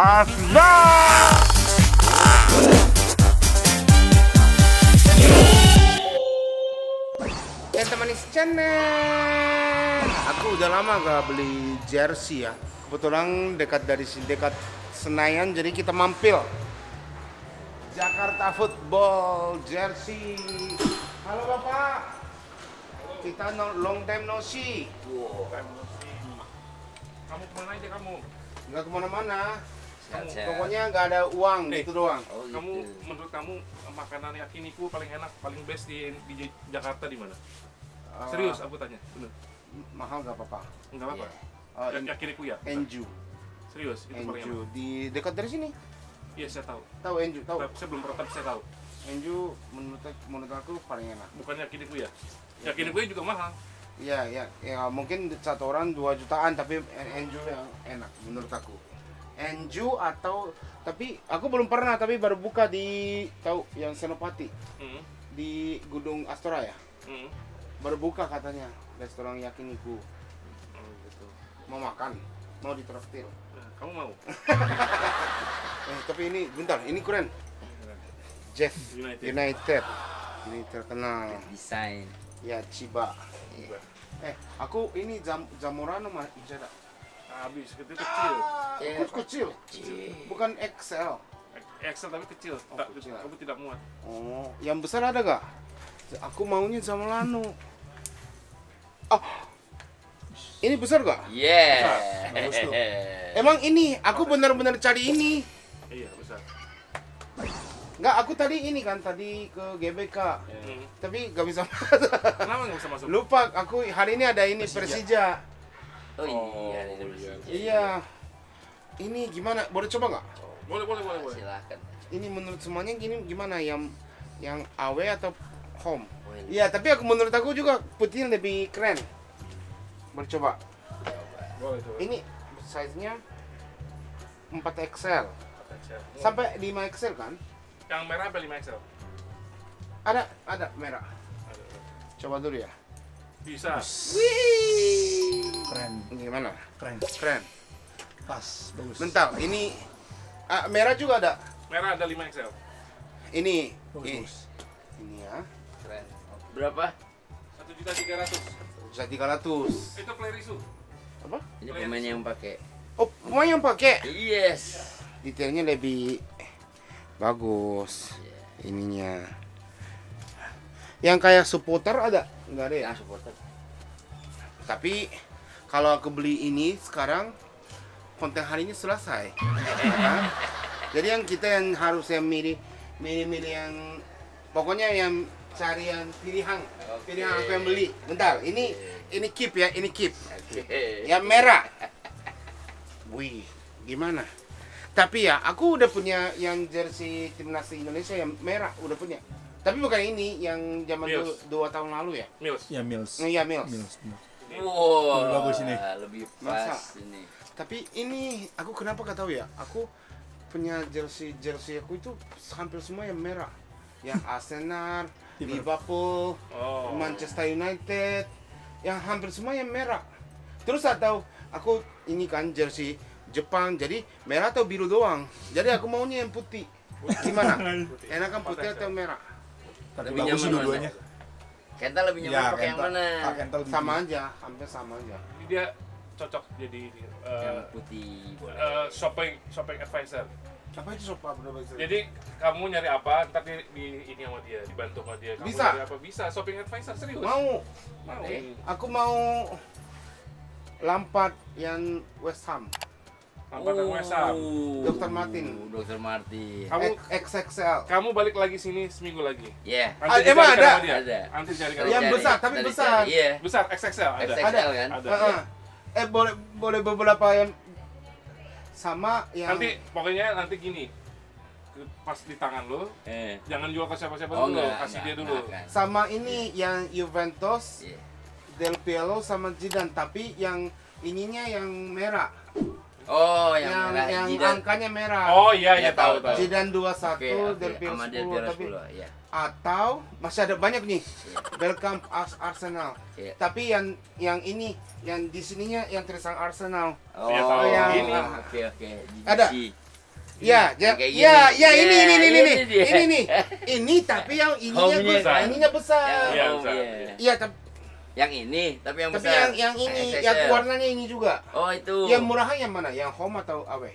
Arsenal. Teman-teman channel, aku udah lama gak beli jersey ya. Kebetulan dekat dari sini, dekat Senayan, jadi kita mampir Jakarta Football Jersey. Halo Bapak. Kita long time no see. Wow. Kamu kemana aja kamu? Nggak kemana-mana. Sehat-sehat. Pokoknya nggak ada uang gitu doang. Oh, gitu. Kamu menurut kamu makanan yakiniku paling enak, paling best di Jakarta di mana? Serius aku tanya, bener. Mahal nggak apa-apa. Enggak apa-apa. Yakiniku ya. Enju. Serius, itu paling Enju enak. di dekat dari sini. Iya, saya tahu. Tahu Enju? Tahu. Saya belum pernah, tapi saya tahu. Enju menurut aku paling enak. Bukan yakiniku ya. Yakiniku juga mahal. Iya, ya mungkin satu orang 2 jutaan, tapi Enju yang enak menurut aku. Enju atau tapi aku belum pernah, tapi baru buka di tahu yang Senopati di Gunung Astora ya. Baru buka katanya restoran yakiniku. Gitu. Mau makan, mau ditraktir. Nah, kamu mau? Tapi ini bentar, ini keren. Jeff United. Ini terkenal. Desain. Ya, Chiba. Aku ini Zamorano mah Ijada. Habis, itu kecil. Kecil. Bukan XL. Excel tapi kecil. Oh, Tak, kecil. kamu tidak muat. Oh, yang besar ada gak? Aku maunya Zamorano. Oh, ini besar gak? Yeah. Bagus tuh. Emang ini, aku benar-benar cari ini. Iya, besar. Nggak, aku tadi ini kan, tadi ke GBK. Tapi gak bisa masuk. Kenapa nggak bisa masuk? Lupa, aku hari ini ada ini Persija. Oh iya, ini bersih. Iya. Ini gimana? Boleh coba nggak? Boleh. Silakan. Ini menurut semuanya gini gimana? Yang away atau home? Oh, ini. Iya, tapi menurut aku juga putih lebih keren. Boleh coba. Boleh coba. Ini size-nya 4XL. Sampai 5XL kan? Yang merah apa 5XL? Ada merah. Coba dulu ya. Bisa. Wih. Keren, Gimana? keren, Keren. pas, bagus. Bentar, ini merah juga ada. Merah ada 5XL. Ini. Bagus. Ini ya. Keren. Berapa? 1.300.000. 1.300. Itu player isu. Apa? Ini pemain yang pakai. Oh, pemain yang pakai. Yes. Detailnya lebih bagus. Ininya. Yang kayak supporter ada? Enggak ada ya? Yang supporter. Tapi kalau aku beli ini sekarang konten hari ini selesai. Kan? Jadi yang kita yang harus yang milih yang pokoknya yang cari yang pilihan aku yang beli. Bentar, ini keep ya, ini keep. Oke. Yang merah. Wih, gimana? Tapi ya, aku udah punya yang jersey timnas Indonesia yang merah, udah punya. Tapi bukan ini, yang zaman Mills. 2 tahun lalu ya? Mills. Ya Mills. Iya, Mills. Mills. bener. Wow. Lebih bagus ini. Lebih Masa? pas ini. Tapi ini, aku kenapa gak tahu ya? Aku punya jersey aku itu hampir semua yang merah. Yang Arsenal, Liverpool, Oh. Manchester United, yang hampir semua yang merah. Terus atau aku ini kan jersey Jepang, jadi merah atau biru doang. Jadi aku maunya yang putih. Gimana? Enakan putih atau merah? Tapi Lebih bagus nyaman sih dua-duanya. Kenta lebih nyaman pakai yang mana? Kenta lebih Sama aja, hampir sama aja. Ini dia cocok jadi Yang putih. shopping advisor. Apa itu sopa bener-bener? Jadi kamu nyari apa, ntar di ini sama dia, dibantu sama dia. Kamu Bisa? nyari apa? Bisa, shopping advisor serius. Mau. Mau. Aku mau Lampard yang West Ham. Lampard dan West Ham. Dr. Martin. Dr. Martin. Kamu XXL. kamu balik lagi sini seminggu lagi. Yeah. Nanti emang dicarikan ada? sama dia. Ada. Nanti carikan Yang sama dia. besar, tapi besar. Iya. Besar XXL ada. XXL kan? Ada. Boleh beberapa yang sama yang Nanti pokoknya nanti gini. Pas di tangan lo, jangan jual ke siapa-siapa Oh, dulu, enggak, kasih dia enggak, dulu. enggak. sama ini yang Juventus, Iya. Del Piero sama Zidane, tapi yang ininya yang merah. Oh, yang merah. yang Zidane. angkanya merah. Oh iya Iya, iya tahu tahu. tahu. Zidane 21, Oke, oke. Del Piero Sama Del 10, Piero tapi 10, ya. atau masih ada banyak nih. Welcome Arsenal. Iya. Tapi yang ini yang di sininya yang tulisan Arsenal. Oh, Iya, tahu. yang- Ini. Oke, oke. Ada? GBC. Ya, ya, Yang kayak ya, gini. ya, ini Ya, ini dia. ini nih, ini tapi yang ininya Home-nya. besar, ininya besar. Iya, Oh, besar. iya. Iya, tapi Tapi yang tapi besar. yang ini, XXL. yang warnanya ini juga. Oh, itu. Yang murahnya yang mana? Yang home atau away?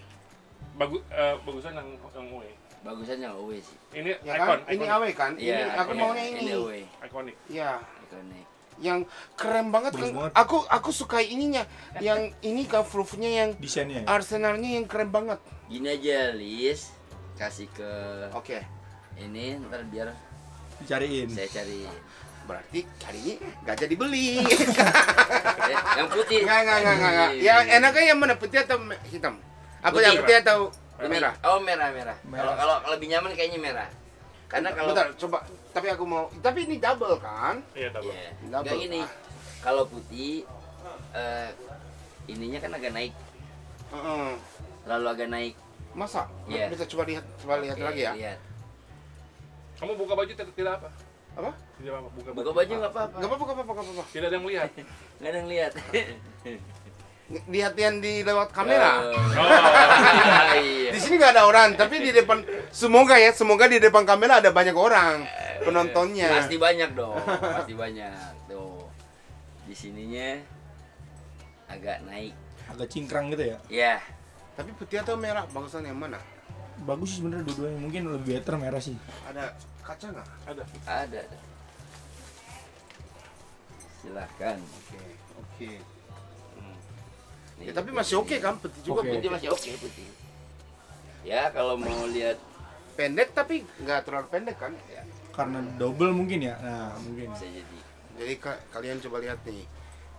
Bagusan yang away. Bagusan yang away sih. Ini Ya icon, kan? Ini iconic. away kan? Iya, Ini aku iconic. maunya Ini ini. away. Iconic. Iya. Iconic. Yang keren banget Bagus kan? banget. Aku suka ininya. Yang ini covernya yang Desainnya ya? Arsenalnya yang keren banget. Gini aja, Lis. Kasih ke Oke. ini ntar biar Dicariin. saya cari. Berarti hari ini nggak jadi beli. Yang putih. Nggak. Ya enaknya yang mana, putih atau hitam? Apa yang Putih. putih atau merah? Oh, merah. Merah. Kalau lebih nyaman kayaknya merah. Karena kalau Bentar, coba. Tapi aku mau. Tapi ini double kan? Iya, double. Iya. Double. Enggak gini. Kalau putih ininya kan agak naik, Heeh. lalu agak naik. Masa? Iya. Bisa coba lihat Oke, lagi ya. Lihat. Kamu buka baju tidak apa? Apa? Tidak apa, buka Buka baju nggak apa-apa. Gak apa-apa. Tidak ada yang melihat. Nggak ada yang lihat. Lihat yang di lewat kamera. Oh, iya. Di sini nggak ada orang, tapi di depan semoga di depan kamera ada banyak orang penontonnya. Pasti banyak dong, pasti banyak. Tuh. Di sininya agak naik. Agak cingkrang gitu ya? Ya, Tapi putih atau merah bagusan yang mana? Bagus sih sebenarnya dua-duanya. Mungkin lebih better merah sih. Ada kaca nggak? Ada. ada. Silahkan. Oke. Nih, Ya, tapi masih oke kan, putih juga. Oke. Putih masih oke putih. Ya, kalau mau lihat Pendek tapi nggak terlalu pendek kan? Ya. Karena double mungkin ya? Nah, mungkin. bisa jadi. Jadi kalian coba lihat nih,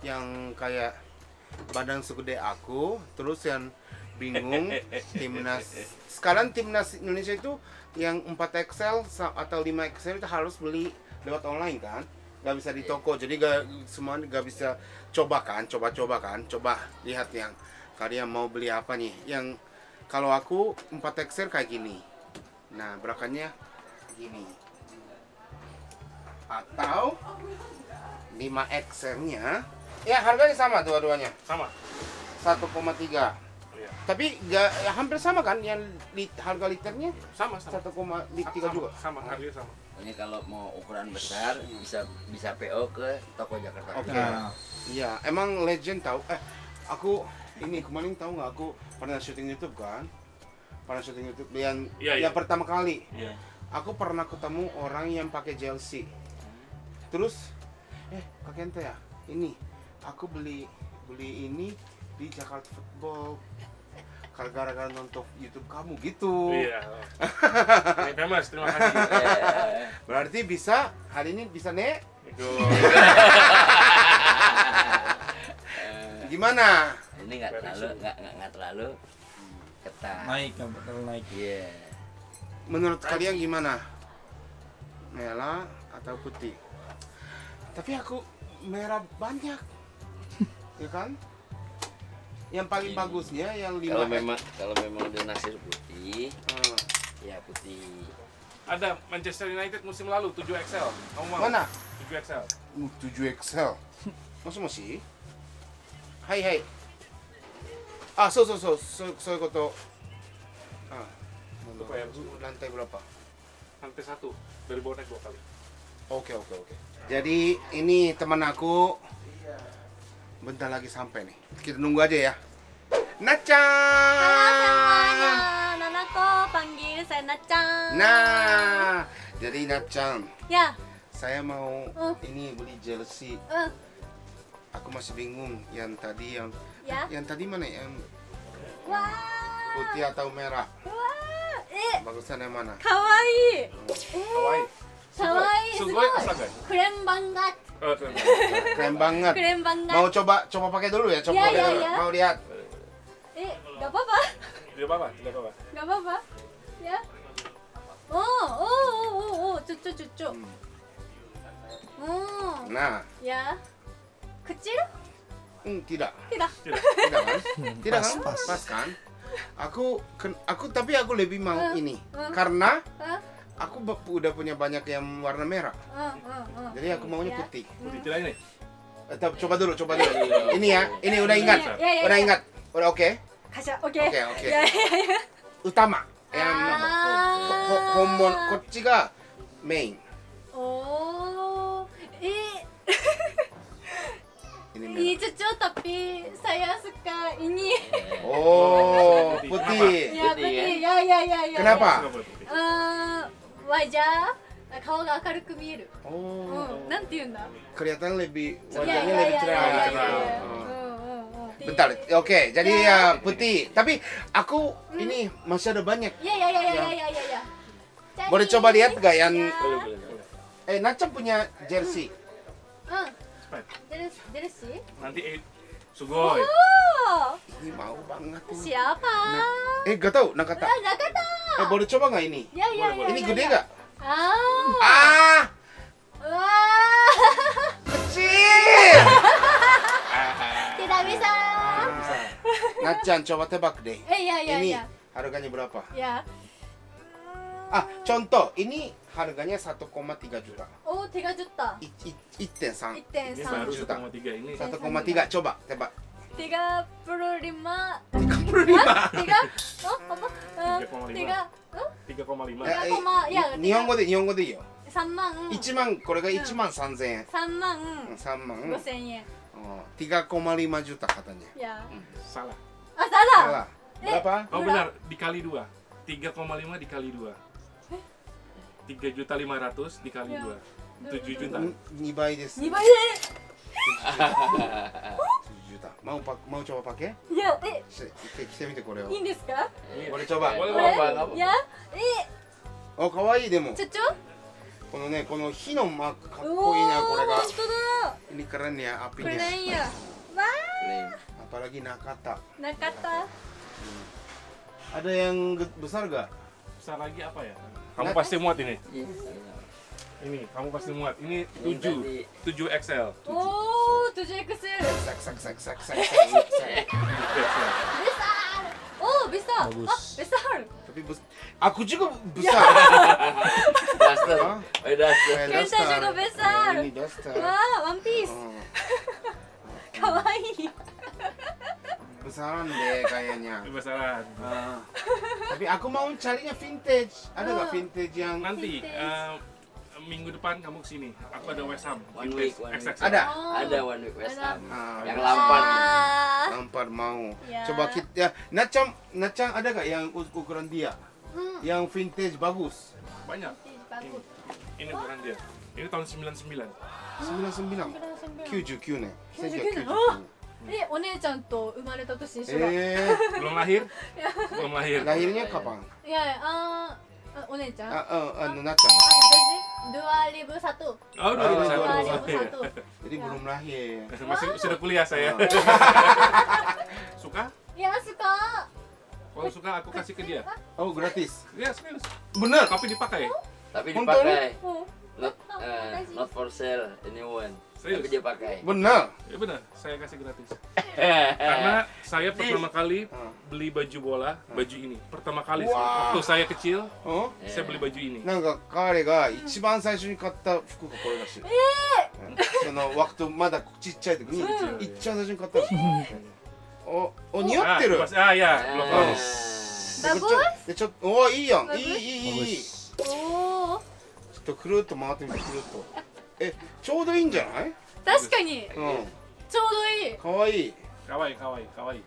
yang kayak badan segede aku, terus yang bingung timnas. Sekarang timnas Indonesia itu yang 4XL atau 5XL itu harus beli lewat online kan? Gak bisa di toko, jadi semua gak bisa coba lihat yang kalian mau beli apa nih. Yang kalau aku 4XL kayak gini, nah berakannya gini, atau 5XL nya ya harganya sama dua-duanya Sama. 1,3, Iya. tapi ya hampir sama kan yang harga liternya Sama. 1,3 juga. Sama, harganya sama. Ini kalau mau ukuran besar bisa PO ke toko Jakarta. Oke. Nah, Iya, emang legend tahu. Aku ini kemarin tahu nggak, aku pernah syuting YouTube kan? Pernah syuting YouTube yang Iya. yang pertama kali. Iya. Aku pernah ketemu orang yang pakai jersey. Terus, Kak Kente ya, ini aku beli ini di Jakarta Football. Gara-gara nonton YouTube kamu gitu. Iya. Ini famous, terima kasih. Berarti bisa hari ini bisa nek? Itu. Gimana? Ini nggak terlalu ketat. naik, nggak terlalu naik. Iya. Menurut kalian gimana? Merah atau putih? Tapi aku merah banyak. Ya kan? Yang paling Ini. bagusnya yang 5 Kalau memang udah naksir putih, ya putih. Ada Manchester United musim lalu 7XL. Kamu mau? Mana? 7XL. 7XL. Moshi. Hai. Soいうこと. Lantai berapa? Lantai 1. Dari bawah naik 2 kali. Oke. Jadi ini teman aku. Bentar lagi sampai nih. Kita nunggu aja ya. Nachan. Halo semuanya, Nanako panggil saya Nachan. Nah, jadi Nachan, Ya, saya mau ini beli jersey. Aku masih bingung yang tadi ya. yang tadi mana yang Wah, putih atau merah? wah, Bagusan yang mana? kawaii. Hawaii. Kawaii, Sugoi sugoi. asagai. Keren banget. Keren. Keren banget. Keren banget. Mau coba pakai dulu ya? Coba Ya, pakai ya, dulu. ya. Mau lihat? Gak apa-apa. Tidak apa-apa. Gak apa-apa. Ya. Oh, cucu. Nah, Ya. Kecil? tidak. Tidak. Tidak kan? Tidak kan? Pas. Pas kan? Tapi aku lebih mau ini karena Hah? aku udah punya banyak yang warna merah. Jadi aku maunya Ya. putih. Putih tidak ini. Coba dulu. Ini ya, ini udah ingat. Ya. Udah ingat. Udah oke. Kasih, oke. Oke. Ya. Utama. 本物こっちがメイン。 Oh, Ini ini merah. cucu tapi saya suka ini. Oh, putih. Ya, Putih, putih. Ya. Kenapa? Wajah, 顔が明るく見える。 Oh, なんて言うんだ。 kelihatan lebih Ya, wajahnya ya, lebih ya, cerah. ya, ya, cerah. ya. Oh. Bentar, oke. Jadi ya putih. Tapi aku ini masih ada banyak. Ya. Boleh coba lihat nggak yang Ya. Nacham punya jersey. Jersey? Nanti Sugoi. Oh, Ini mau banget ini. siapa? Gak tahu Nakata. Nakata. Boleh coba nggak ini? Ya. Ini gede nggak? Ah. Wah. Kecil. Tidak bisa. Nachan coba tebak deh. Ya. Ini harganya berapa? Ya. Contoh, ini harganya 1,3 juta. Oh, 3 juta. 1.3. Ini baru 1.3. 1,3 ini. 1,3 coba tebak. 35. 35. Tiga? Oh, apa? 3,5. Ya, 日本語でいいよ。 3万。 1万、これが1万3000円。 3万3万。 5,000 yen. 3,5 juta katanya. Ya. Salah. Salah. Salah. Berapa? Oh benar, dikali 2. 3,5 dikali 2. 3.500.000 dikali Ya. 2. 7 juta. 2倍です。 2倍で。 7 juta. Mau coba pakai? いや、着てみてこれを。いいんですか？これcoba. Boleh, Boleh? boleh. いや、かわいいでも。ちょちょ。このね、この火のマークかっおこいいなこれが。本当だ。 Ini keren ya これ apinya. なんや。わ Apalagi Nakata. ー、なかった。 Ada yang besar gak? Besar lagi apa ya? Kamu pasti muat ini. Ini, kamu pasti muat. Ini 7 XL. おー、7XL。 Sak. besar. Oh, besar. Bagus. Ah, besar. Tapi aku juga besar. Duster. Hah? Oh, duster. Kita juga besar. Ini Duster. Wah, One Piece. Oh, Kawaii. besaran deh kayaknya. Kebesaran. Tapi aku mau carinya vintage. Ada nggak vintage yang Nanti Vintage. minggu depan kamu kesini. Aku ada West Ham. One Vintage week. XXL. ada? Oh. Ada One Week West Ham. Ah, Yang Lampard. Lampard mau. Ya. Coba kita ya, Nachang ada nggak yang ukuran dia? Yang vintage bagus. Banyak. Bagus. Ini ukuran dia. Ini tahun 99. 99. 99年。 99 1999. お姉ちゃんと生まれた年一緒だ。Belum lahir? Belum lahir. Lahirnya kapan? いやいや、お姉ちゃん。Nachang.私2001. Oh, 2001. 2001. Jadi belum lahir. Masih sudah kuliah saya. Suka? Ya, suka. Kalau suka aku kasih ke dia. Oh gratis. Ya, serius. Bener. Tapi dipakai. Tapi Untuk dipakai. Oh. Not for sale, anyone. Serius? Tapi dia pakai. Bener. Ya benar, saya kasih gratis. Karena saya pertama kali beli baju bola, baju ini. Pertama kali Wah. waktu saya kecil, うん saya beli baju ini. なんか彼が一番最初に買った服がこれらしい。そのwaktuまだちっちゃい時に一番最初に買ったらしい。お似合ってる。 Ya, belum Ah. bagus. Bagus. でちょっとおいいやん。いい Bagus. おお。ちょっとくるっと回ってみてくるっと。ちょうどいいんじゃない？確かに。うちょうどいい。ん。可愛い。かわいいかわいいかわいい。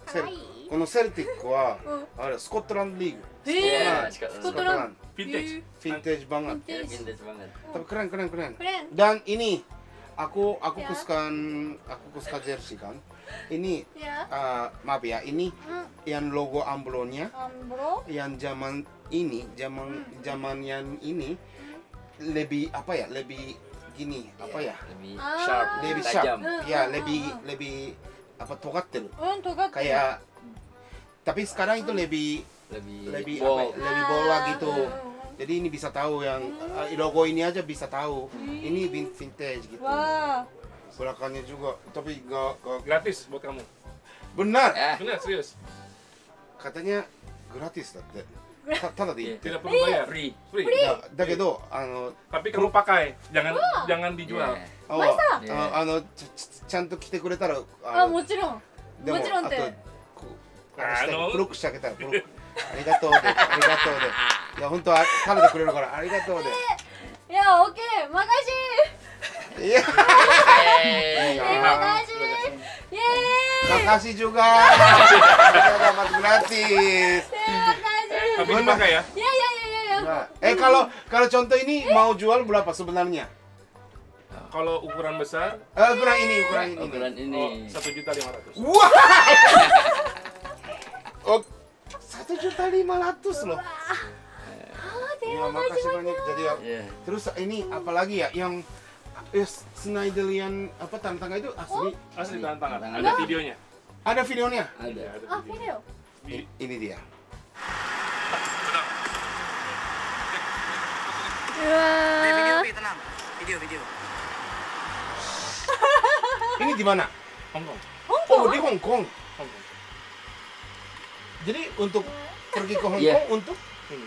セルこのセルティックはあれスコットランドリーグ。 Eh, Sekarang Scotland. Vintage. Vintage banget. vintage banget. Tapi keren. Keren. Dan ini aku Ya. suka jersey kan. Ini Ya. maaf ya, ini yang logo amblonya Ambro. yang zaman yang ini lebih apa ya? Lebih gini, apa ya? Lebih Ah. sharp, Lebih tajam. sharp. Ya, lebih apa togatteru. Togat. Kayak tapi sekarang itu lebih Lebih apa ya, bold. lebih bola gitu. Jadi ini bisa tahu yang logo ini aja bisa tahu. Ini vintage gitu. Wah. Belakangnya juga, tapi gak Gratis buat kamu. benar. Benar, serius. Katanya gratis だって。ただでいいって。 Tidak perlu bayar. Free. Free. だけど Tapi kamu pakai, jangan dijual. Yeah. ちゃんと着てくれたらあ、もちろん。でももちろんって。あと黒くしてあげたら arigatou de, arigatou de. Ya, honto, talete kurero kara, arigatou de. いや、オッケー、任し Iya. Terima kasih. Yeay. Makasih juga. Kita dapat gratis. Terima kasih. Tapi dipakai ya. Ya. Nah, kalau contoh ini mau jual berapa sebenarnya? Kalau ukuran besar, Ukuran ini. Ukuran ini. oh, 1.500.000. Wah. Oh, 1.500.000 loh. Ya, makasih banyak. Jadi Iya. terus ini apalagi ya yang Snyderian apa tantang itu asli? Asli tantangan. Tantangan. Ada videonya. Ada videonya? Ada. Ada Ah, video. Ini dia. Wah. tenang. Video. Ini di mana? Hong Kong. Oh, di Hong Kong. Hong Kong. Jadi untuk pergi ke Hong Iya. Kong untuk Ini.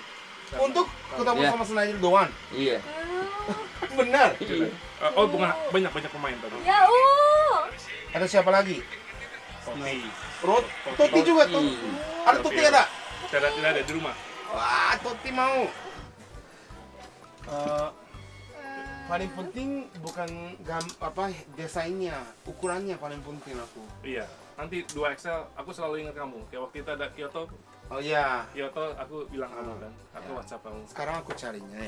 ketemu Iya. sama Snyder doang. Iya. Benar. Iya. Oh, bukan banyak pemain tadi. Ya, Ada siapa lagi? Totti. Totti juga tuh. Ada Totti ada. Tidak ada di rumah. Wah, Totti mau. Paling penting bukan desainnya, ukurannya paling penting aku. Iya. Nanti 2XL, aku selalu ingat kamu. Kayak waktu itu ada Kyoto, Oh iya. aku bilang kamu kan. Aku WhatsApp kamu. Sekarang aku carinya.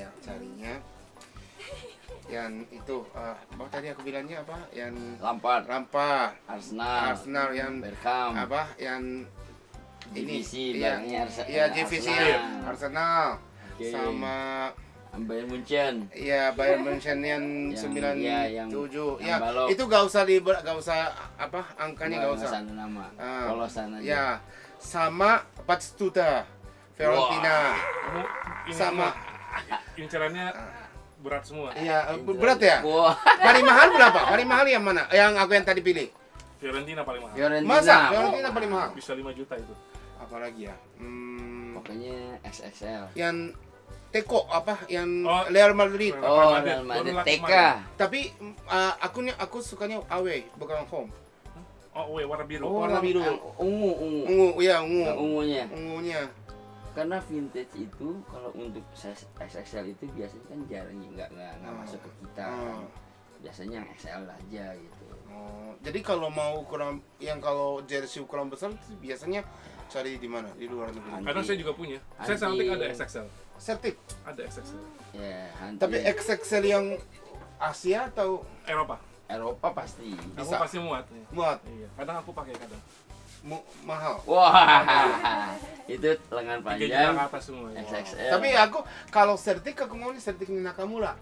Yang itu, apa tadi aku bilangnya apa? Yang Lampard, Rampa, Arsenal, yang Bergkamp, apa? Yang ini, JVC, iya, barangnya Arsenal. iya JVC, Arsenal, Oke. sama Bayern Munchen. iya Bayern Munchen yang Yang- 97. yang Ya, balok. itu gak usah apa angkanya gak usah. Sana nama. Ah, Polosan aja. Ya, sama Batistuta, Fiorentina. Kamu ini Sama. incarannya berat semua. Iya, berat ya? Wah. Paling mahal berapa? Paling mahal yang mana? Yang aku yang tadi pilih. Fiorentina paling mahal. Fiorentina. Masa? Fiorentina paling mahal. Bisa 5 juta itu. Apalagi ya? Pokoknya XXL. Yang Teko apa? Yang Oh. Real Madrid. Oh, Madrid. Real Madrid. Baru TK. kemarin. Tapi aku sukanya away, bukan home. Oh, warna biru. Warna biru. Yang ungu. Ungu, iya Yang ungu. ungunya. Ungunya. Karena vintage itu kalau untuk size XXL itu biasanya kan jarang nggak masuk ke kita. Biasanya yang XL aja gitu. Oh, jadi kalau mau ukuran kalau jersey ukuran besar itu biasanya cari di mana? Di luar negeri. Karena saya juga punya. Saya Celtic ada XXL. Celtic. Ada XXL. Ya, Tapi XXL yang Asia atau Eropa. Eropa pasti. Aku Bisa. pasti muat. muat Iya. Kadang aku pakai kadang. mahal? Wah, itu lengan 3 juta ke panjang atas semua. Ya. XXL. Tapi aku kalau Celtic aku mau nih Celtic Nakamura.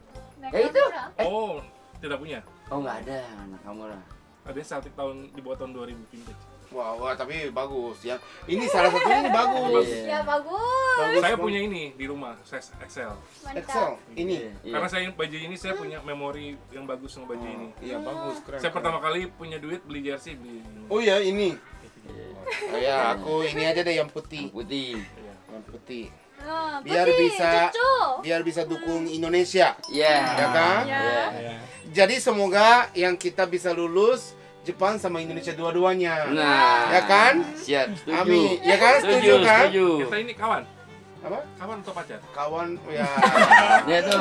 itu? Oh, tidak punya. Oh nggak ada Nakamura. Ada Celtic di bawah tahun 2000 vintage. Wah, tapi bagus ya. Ini salah satunya ini bagus. Iya. Ya, bagus. Bagus. Saya punya ini di rumah, size XL. Excel. Ini. Iya. Karena saya baju ini saya punya memori yang bagus sama baju ini. Iya, bagus, keren. Saya pertama kali punya duit beli jersey beli ini. Oh ya, ini. Iya. Oh ya, aku ini aja deh yang putih. Putih. Iya. Yang putih. Ah, Biar putih, bisa cocok. biar bisa dukung Indonesia. Iya. Ya kan? Ya. Ya. Jadi semoga yang kita bisa lulus Jepang sama Indonesia dua-duanya. Nah. Ya kan? Siap. Setuju. Amin. Ya kan? Setuju kan? Setuju. Kita ini kawan. Apa? Kawan atau pacar? Kawan ya. Ya tuh.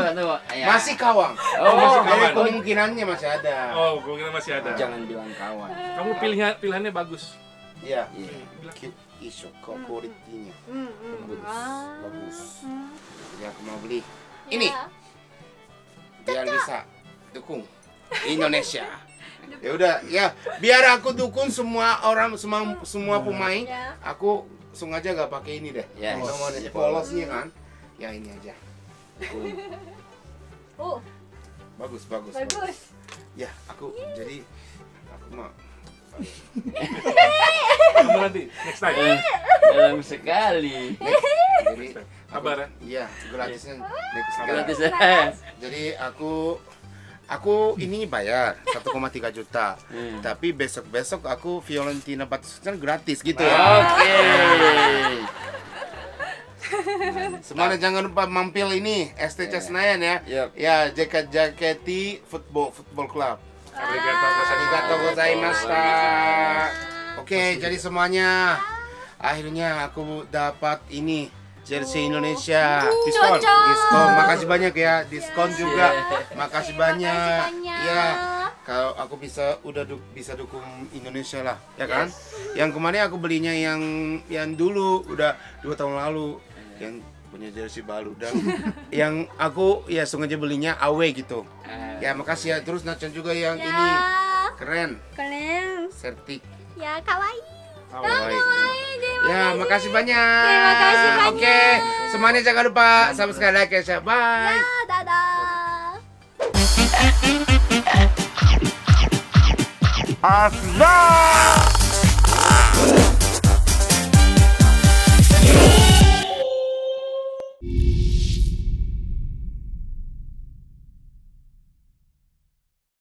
Ya. Masih kawan. Oh, masih Jadi kawan. kemungkinannya masih ada. Oh, gue kira masih ada. Jangan bilang kawan. Kamu pilihannya bagus. Iya. Iya. Cute isu kualitinya. Bagus. Bagus. Ya aku mau beli. Ini Ya. biar bisa dukung Indonesia. Ya udah, ya biar aku dukung semua orang semua pemain. Ya. Aku sengaja gak pakai ini deh. Yes. Nomor Yes. polosnya kan. Ya ini aja. Oh, Bagus. bagus. Ya, aku jadi aku mau Kamu nanti next time. Dalam sekali. jadi Kabar ya. iya gratisnya next Gratis kali. ya. Jadi aku ini bayar 1,3 juta. Tapi besok aku Fiorentina Batistuta gratis gitu ya. Oke. Semuanya jangan lupa mampir ini STC Senayan ya. Yap. Ya, Jaketi Football Club. Arigatou gozaimasu. Arigatou gozaimashita. Oke, jadi semuanya Akhirnya aku dapat ini jersey Indonesia. Diskon. Diskon. Makasih banyak ya. Diskon juga. Makasih banyak. banyak. Ya. Kalau aku bisa dukung Indonesia lah, ya kan? Yang kemarin aku belinya yang dulu udah 2 tahun lalu yang punya jersey baru dan yang aku ya sengaja belinya away gitu. Ya makasih ya. Terus Nacan juga yang Ya. ini keren. Kalian Sertik. ya kawaii. Kawaii. Terima Ya, kasih. makasih banyak. Terima kasih banyak. Oke, semuanya jangan lupa subscribe, like, and share. Bye. Ya, dadah. Asla.